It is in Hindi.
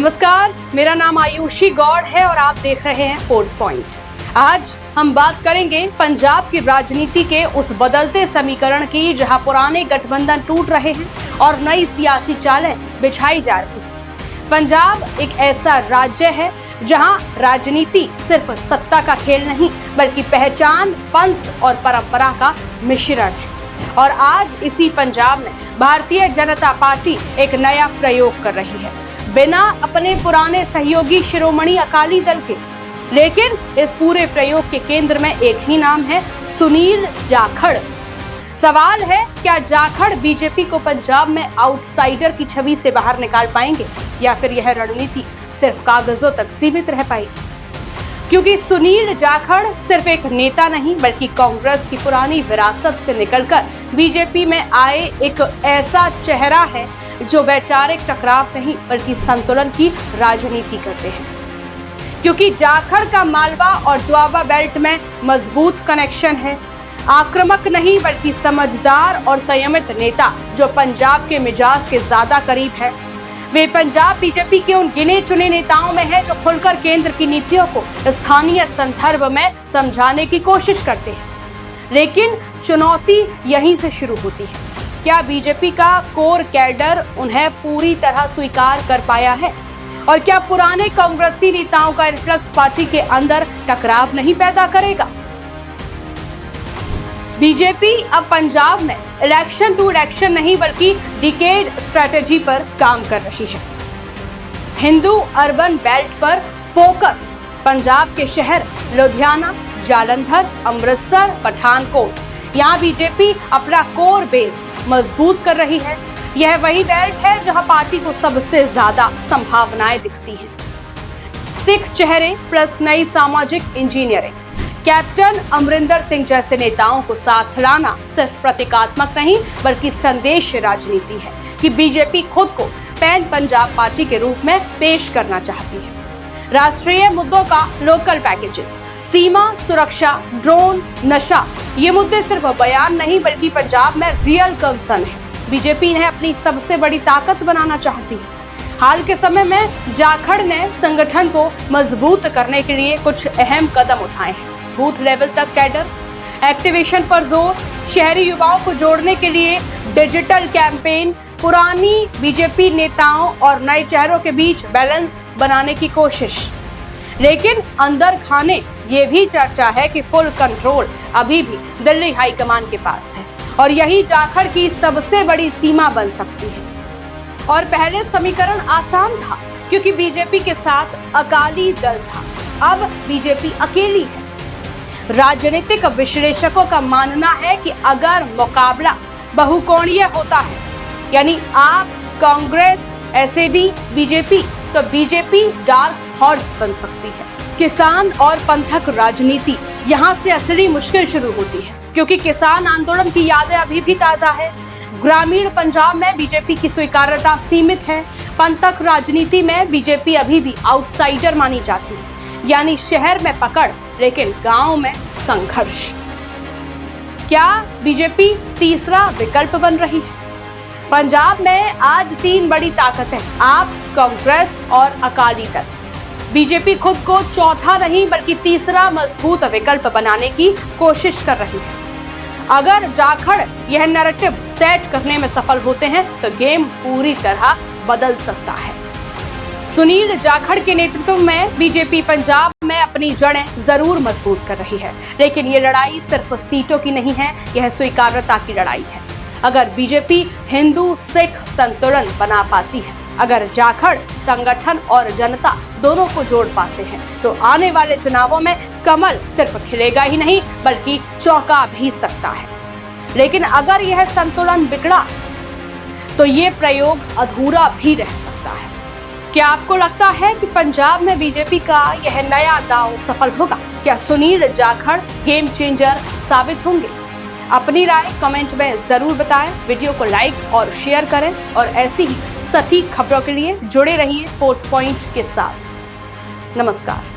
नमस्कार, मेरा नाम आयुषी गौड़ है और आप देख रहे हैं फोर्थ पॉइंट। आज हम बात करेंगे पंजाब की राजनीति के उस बदलते समीकरण की जहां पुराने गठबंधन टूट रहे हैं और नई सियासी चालें बिछाई जा रही हैं। पंजाब एक ऐसा राज्य है जहां राजनीति सिर्फ सत्ता का खेल नहीं बल्कि पहचान, पंथ और परंपरा का मिश्रण है। और आज इसी पंजाब में भारतीय जनता पार्टी एक नया प्रयोग कर रही है, बिना अपने पुराने सहयोगी शिरोमणि अकाली दल के। लेकिन इस पूरे प्रयोग के केंद्र में एक ही नाम है, सुनील जाखड़। सवाल है, क्या जाखड़ बीजेपी को पंजाब में आउटसाइडर की छवि से बाहर निकाल पाएंगे या फिर यह रणनीति सिर्फ कागजों तक सीमित रह पाएगी? क्योंकि सुनील जाखड़ सिर्फ एक नेता नहीं बल्कि कांग्रेस की पुरानी विरासत से निकलकर बीजेपी में आए एक ऐसा चेहरा है जो वैचारिक टकराव नहीं बल्कि संतुलन की राजनीति करते हैं। क्योंकि जाखड़ का मालवा और दोआबा बेल्ट में मजबूत कनेक्शन है। आक्रामक नहीं बल्कि समझदार और संयमित नेता जो पंजाब के मिजाज के ज्यादा करीब है। वे पंजाब बीजेपी के उन गिने चुने नेताओं में हैं जो खुलकर केंद्र की नीतियों को स्थानीय संदर्भ में समझाने की कोशिश करते हैं। लेकिन चुनौती यहीं से शुरू होती है। क्या बीजेपी का कोर कैडर उन्हें पूरी तरह स्वीकार कर पाया है? और क्या पुराने कांग्रेसी नेताओं का इन्फ्लक्स पार्टी के अंदर टकराव नहीं पैदा करेगा? बीजेपी अब पंजाब में इलेक्शन टू इलेक्शन नहीं बल्कि डिकेड स्ट्रेटेजी पर काम कर रही है। हिंदू अर्बन बेल्ट पर फोकस। पंजाब के शहर लुधियाना, जालंधर, अमृतसर, पठानकोट, यहाँ बीजेपी अपना कोर बेस मजबूत कर रही है। यह वही बेल्ट है जहां पार्टी को सबसे ज्यादा संभावनाएं दिखती हैं। सिख चेहरे प्लस नई सामाजिक इंजीनियरिंग। कैप्टन अमरिंदर सिंह जैसे नेताओं को साथ लाना सिर्फ प्रतीकात्मक नहीं बल्कि संदेश राजनीति है कि बीजेपी खुद को पैन पंजाब पार्टी के रूप में पेश करना चाहती है। राष्ट्रीय मुद्दों का लोकल पैकेजिंग, सीमा सुरक्षा, ड्रोन, नशा, ये मुद्दे सिर्फ बयान नहीं बल्कि पंजाब में रियल कंसर्न है। बीजेपी इन्हें अपनी सबसे बड़ी ताकत बनाना चाहती है। हाल के समय में जाखड़ ने संगठन को मजबूत करने के लिए कुछ अहम कदम उठाए हैं। बूथ लेवल तक कैडर एक्टिवेशन पर जोर, शहरी युवाओं को जोड़ने के लिए डिजिटल कैंपेन, पुरानी बीजेपी नेताओं और नए चेहरों के बीच बैलेंस बनाने की कोशिश। लेकिन अंदर खाने ये भी चर्चा है कि फुल कंट्रोल अभी भी दिल्ली हाईकमान के पास है और यही जाखड़ की सबसे बड़ी सीमा बन सकती है। और पहले समीकरण आसान था क्योंकि बीजेपी के साथ अकाली दल था, अब बीजेपी अकेली है। राजनीतिक विश्लेषकों का मानना है कि अगर मुकाबला बहुकोणीय होता है, यानी आप, कांग्रेस, एसएडी, बीजेपी, तो बीजेपी डार्क हॉर्स बन सकती है। किसान और पंथक राजनीति, यहाँ से असली मुश्किल शुरू होती है क्योंकि किसान आंदोलन की यादें अभी भी ताजा है। ग्रामीण पंजाब में बीजेपी की स्वीकार्यता सीमित है। पंथक राजनीति में बीजेपी अभी भी आउटसाइडर मानी जाती है, यानी शहर में पकड़ लेकिन गांव में संघर्ष। क्या बीजेपी तीसरा विकल्प बन रही है? पंजाब में आज तीन बड़ी ताकतें, आप, कांग्रेस और अकाली दल। बीजेपी खुद को चौथा नहीं बल्कि तीसरा मजबूत विकल्प बनाने की कोशिश कर रही है। अगर जाखड़ यह नैरेटिव सेट करने में सफल होते हैं तो गेम पूरी तरह बदल सकता है। सुनील जाखड़ के नेतृत्व में बीजेपी पंजाब में अपनी जड़ें जरूर मजबूत कर रही है, लेकिन ये लड़ाई सिर्फ सीटों की नहीं है, यह स्वीकार्यता की लड़ाई है। अगर बीजेपी हिंदू सिख संतुलन बना पाती है, अगर जाखड़ संगठन और जनता दोनों को जोड़ पाते हैं, तो आने वाले चुनावों में कमल सिर्फ खिलेगा ही नहीं बल्कि चौंका भी सकता है। लेकिन अगर यह संतुलन बिगड़ा तो ये प्रयोग अधूरा भी रह सकता है। क्या आपको लगता है कि पंजाब में बीजेपी का यह नया दांव सफल होगा? क्या सुनील जाखड़ गेम चेंजर साबित होंगे? अपनी राय कमेंट में जरूर बताएं। वीडियो को लाइक और शेयर करें और ऐसी ही सटीक खबरों के लिए जुड़े रहिए फोर्थ पॉइंट के साथ। नमस्कार।